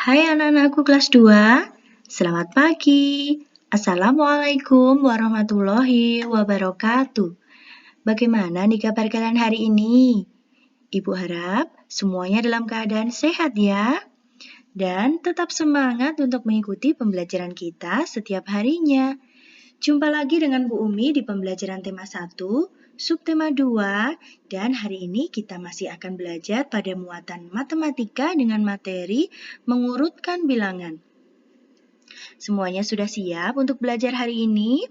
Hai anak-anakku kelas 2, selamat pagi. Assalamualaikum warahmatullahi wabarakatuh. Bagaimana nih kabar kalian hari ini? Ibu harap semuanya dalam keadaan sehat ya. Dan tetap semangat untuk mengikuti pembelajaran kita setiap harinya. Jumpa lagi dengan Bu Umi di pembelajaran tema 1, subtema 2, dan hari ini kita masih akan belajar pada muatan matematika dengan materi mengurutkan bilangan. Semuanya sudah siap untuk belajar hari ini?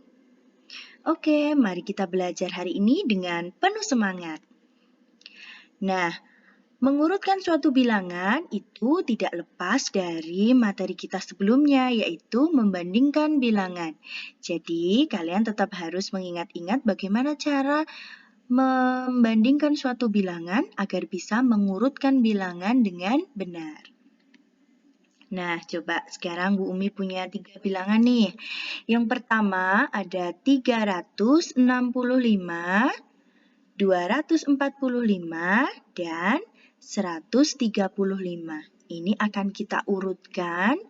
Oke, mari kita belajar hari ini dengan penuh semangat. Nah, mengurutkan suatu bilangan itu tidak lepas dari materi kita sebelumnya, yaitu membandingkan bilangan. Jadi, kalian tetap harus mengingat-ingat bagaimana cara membandingkan suatu bilangan agar bisa mengurutkan bilangan dengan benar. Nah, coba sekarang Bu Umi punya 3 bilangan nih. Yang pertama ada 365, 245, dan 135. Ini akan kita urutkan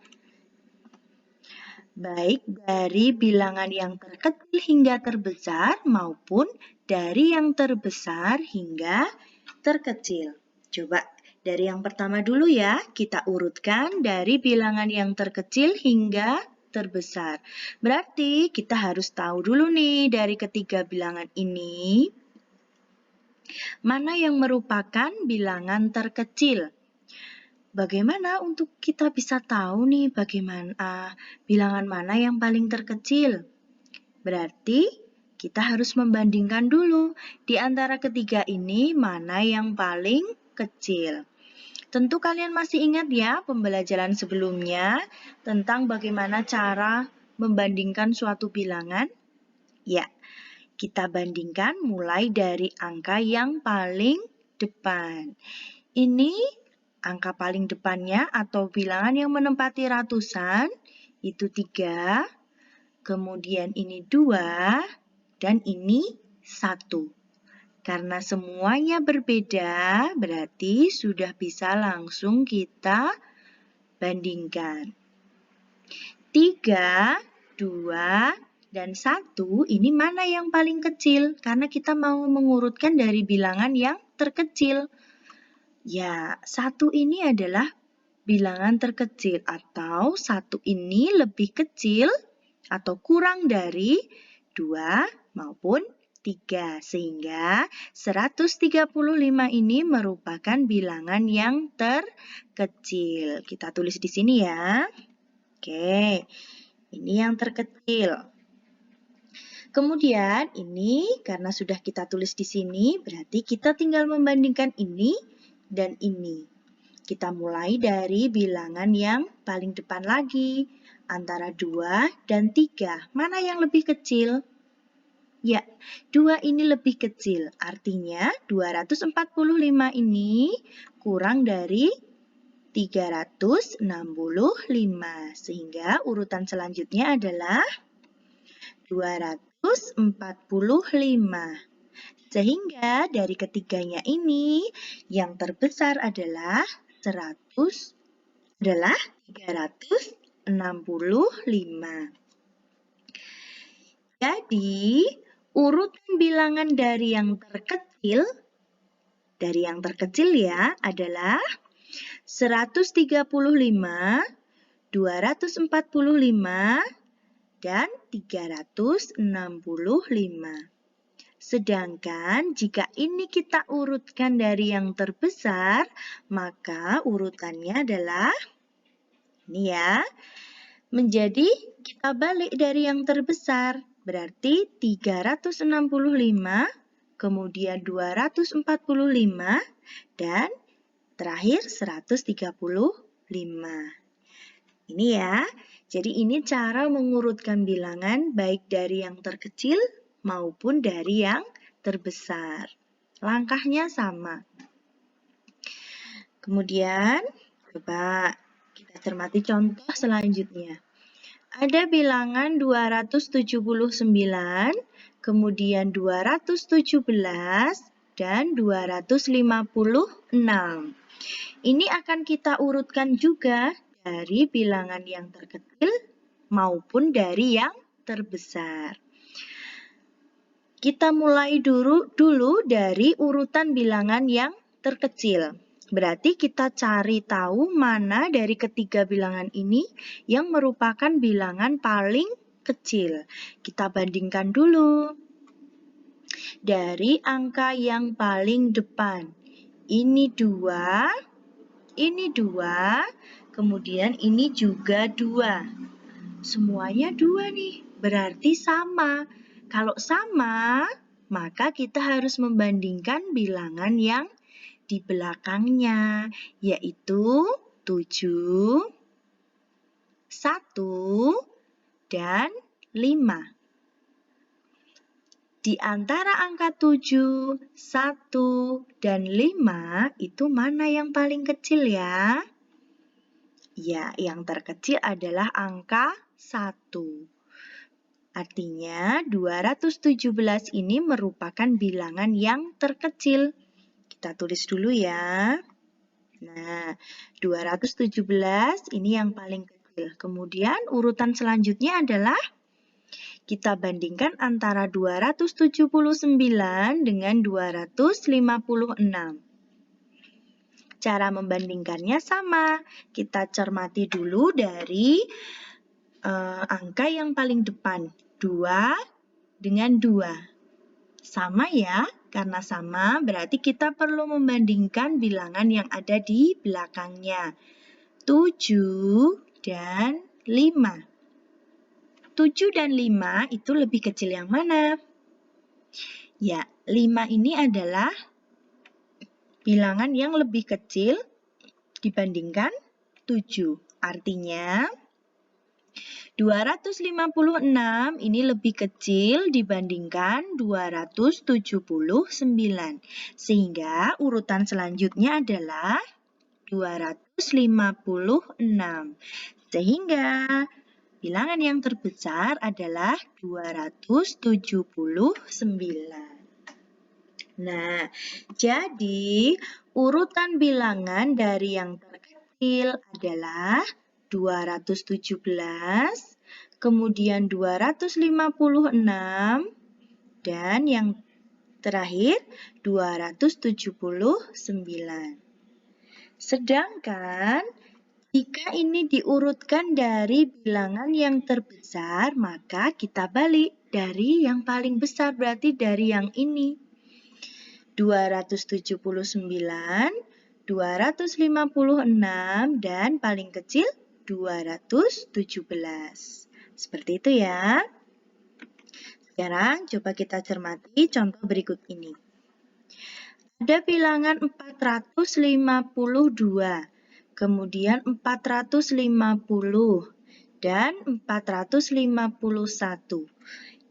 baik dari bilangan yang terkecil hingga terbesar maupun dari yang terbesar hingga terkecil. Coba dari yang pertama dulu ya, kita urutkan dari bilangan yang terkecil hingga terbesar. Berarti kita harus tahu dulu nih dari ketiga bilangan ini, mana yang merupakan bilangan terkecil. Bagaimana untuk kita bisa tahu nih bagaimana bilangan mana yang paling terkecil? Berarti kita harus membandingkan dulu di antara ketiga ini mana yang paling kecil. Tentu kalian masih ingat ya pembelajaran sebelumnya tentang bagaimana cara membandingkan suatu bilangan? Ya, kita bandingkan mulai dari angka yang paling depan. Ini angka paling depannya atau bilangan yang menempati ratusan itu 3, kemudian ini 2, dan ini 1. Karena semuanya berbeda, berarti sudah bisa langsung kita bandingkan. 3, 2, dan 1 ini mana yang paling kecil? Karena kita mau mengurutkan dari bilangan yang terkecil. Ya, 1 ini adalah bilangan terkecil atau 1 ini lebih kecil atau kurang dari 2 maupun 3. Sehingga 135 ini merupakan bilangan yang terkecil. Kita tulis di sini ya. Oke, ini yang terkecil. Kemudian ini karena sudah kita tulis di sini, berarti kita tinggal membandingkan ini dan ini. Kita mulai dari bilangan yang paling depan lagi, antara 2 dan 3. Mana yang lebih kecil? Ya, 2 ini lebih kecil. Artinya 245 ini kurang dari 365. Sehingga urutan selanjutnya adalah 245. Sehingga dari ketiganya ini yang terbesar adalah 365. Jadi, urutan bilangan dari yang terkecil ya adalah 135, 245, dan 365. Sedangkan jika ini kita urutkan dari yang terbesar, maka urutannya adalah ini ya. Menjadi kita balik dari yang terbesar. Berarti 365, kemudian 245, dan terakhir 135. Ini ya. Jadi ini cara mengurutkan bilangan baik dari yang terkecil maupun dari yang terbesar. Langkahnya sama. Kemudian, coba kita cermati contoh selanjutnya. Ada bilangan 279, kemudian 217, dan 256. Ini akan kita urutkan juga dari bilangan yang terkecil maupun dari yang terbesar. Kita mulai dulu dari urutan bilangan yang terkecil. Berarti kita cari tahu mana dari ketiga bilangan ini yang merupakan bilangan paling kecil. Kita bandingkan dulu. Dari angka yang paling depan. Ini 2, ini 2, kemudian ini juga 2. Semuanya 2 nih, berarti sama. Kalau sama, maka kita harus membandingkan bilangan yang di belakangnya, yaitu 7, 1, dan 5. Di antara angka 7, 1, dan 5 itu mana yang paling kecil ya? Ya, yang terkecil adalah angka 1. Artinya 217 ini merupakan bilangan yang terkecil. Kita tulis dulu ya. Nah, 217 ini yang paling kecil. Kemudian urutan selanjutnya adalah kita bandingkan antara 279 dengan 256. Cara membandingkannya sama. Kita cermati dulu dari angka yang paling depan. 2 dengan 2. Sama ya, karena sama berarti kita perlu membandingkan bilangan yang ada di belakangnya. 7 dan 5. 7 dan 5 itu lebih kecil yang mana? Ya, 5 ini adalah bilangan yang lebih kecil dibandingkan 7. Artinya, 256 ini lebih kecil dibandingkan 279. Sehingga urutan selanjutnya adalah 256. Sehingga bilangan yang terbesar adalah 279. Nah, jadi urutan bilangan dari yang terkecil adalah 217, kemudian 256, dan yang terakhir 279. Sedangkan jika ini diurutkan dari bilangan yang terbesar, maka kita balik dari yang paling besar, berarti dari yang ini. 279, 256, dan paling kecil 217. Seperti itu ya. Sekarang coba kita cermati contoh berikut ini. Ada bilangan 452. Kemudian 450 dan 451.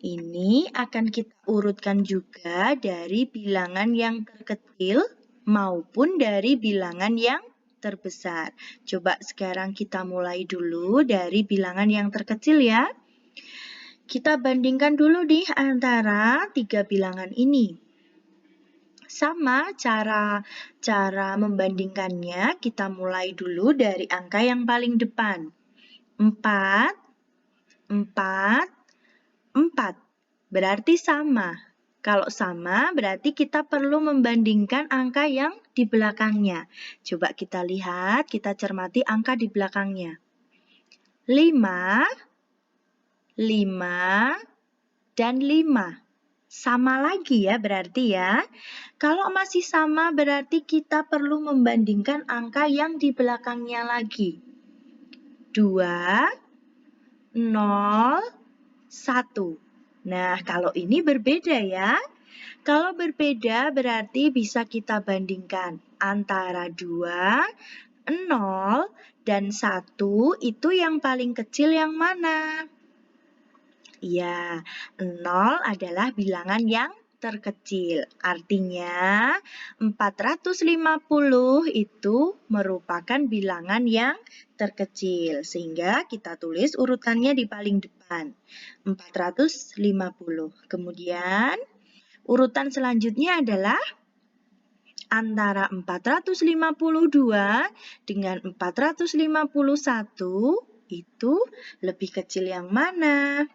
Ini akan kita urutkan juga dari bilangan yang terkecil maupun dari bilangan yang terbesar. Coba sekarang kita mulai dulu dari bilangan yang terkecil ya. Kita bandingkan dulu nih antara tiga bilangan ini. Sama cara membandingkannya, kita mulai dulu dari angka yang paling depan. 4, 4, 4. Berarti sama. Kalau sama, berarti kita perlu membandingkan angka yang di belakangnya. Coba kita lihat, kita cermati angka di belakangnya. 5, 5, dan 5. Sama lagi ya berarti ya. Kalau masih sama berarti kita perlu membandingkan angka yang di belakangnya lagi. 2, 0, 1. Nah, kalau ini berbeda ya. Kalau berbeda berarti bisa kita bandingkan antara 2, 0, dan 1 itu yang paling kecil yang mana? Ya, 0 adalah bilangan yang terkecil. Artinya, 450 itu merupakan bilangan yang terkecil. Sehingga kita tulis urutannya di paling depan. 450. Kemudian, urutan selanjutnya adalah antara 452 dengan 451 itu lebih kecil yang mana?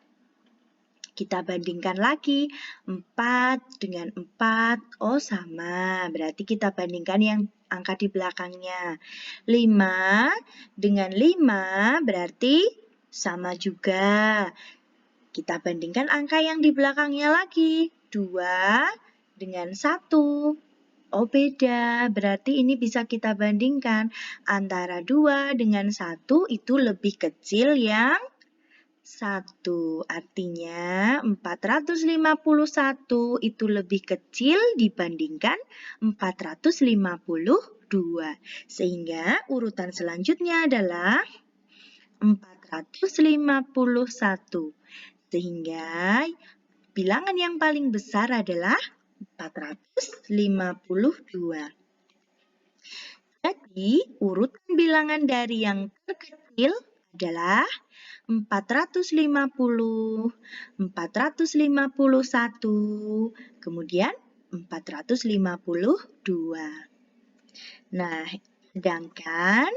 Kita bandingkan lagi, 4 dengan 4, oh sama, berarti kita bandingkan yang angka di belakangnya. 5 dengan 5 berarti sama juga. Kita bandingkan angka yang di belakangnya lagi, 2 dengan 1. Oh beda, berarti ini bisa kita bandingkan antara 2 dengan 1 itu lebih kecil yang 1. Artinya 451 itu lebih kecil dibandingkan 452. Sehingga urutan selanjutnya adalah 451. Sehingga bilangan yang paling besar adalah 452. Jadi, urutan bilangan dari yang terkecil adalah 450, 451, kemudian 452. Nah, sedangkan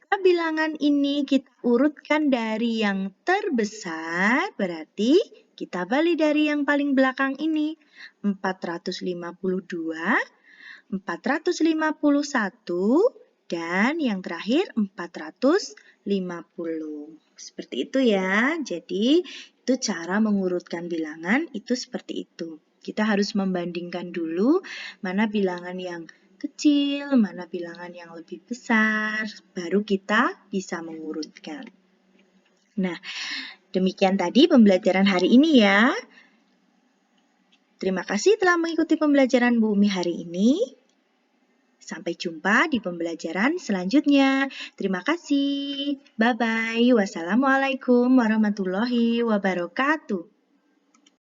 jika bilangan ini kita urutkan dari yang terbesar, berarti kita balik dari yang paling belakang ini, 452, 451, dan yang terakhir 450. Seperti itu ya. Jadi, itu cara mengurutkan bilangan itu seperti itu. Kita harus membandingkan dulu mana bilangan yang kecil, mana bilangan yang lebih besar, baru kita bisa mengurutkan. Nah, demikian tadi pembelajaran hari ini ya. Terima kasih telah mengikuti pembelajaran Bu Umi hari ini. Sampai jumpa di pembelajaran selanjutnya. Terima kasih. Bye-bye. Wassalamualaikum warahmatullahi wabarakatuh.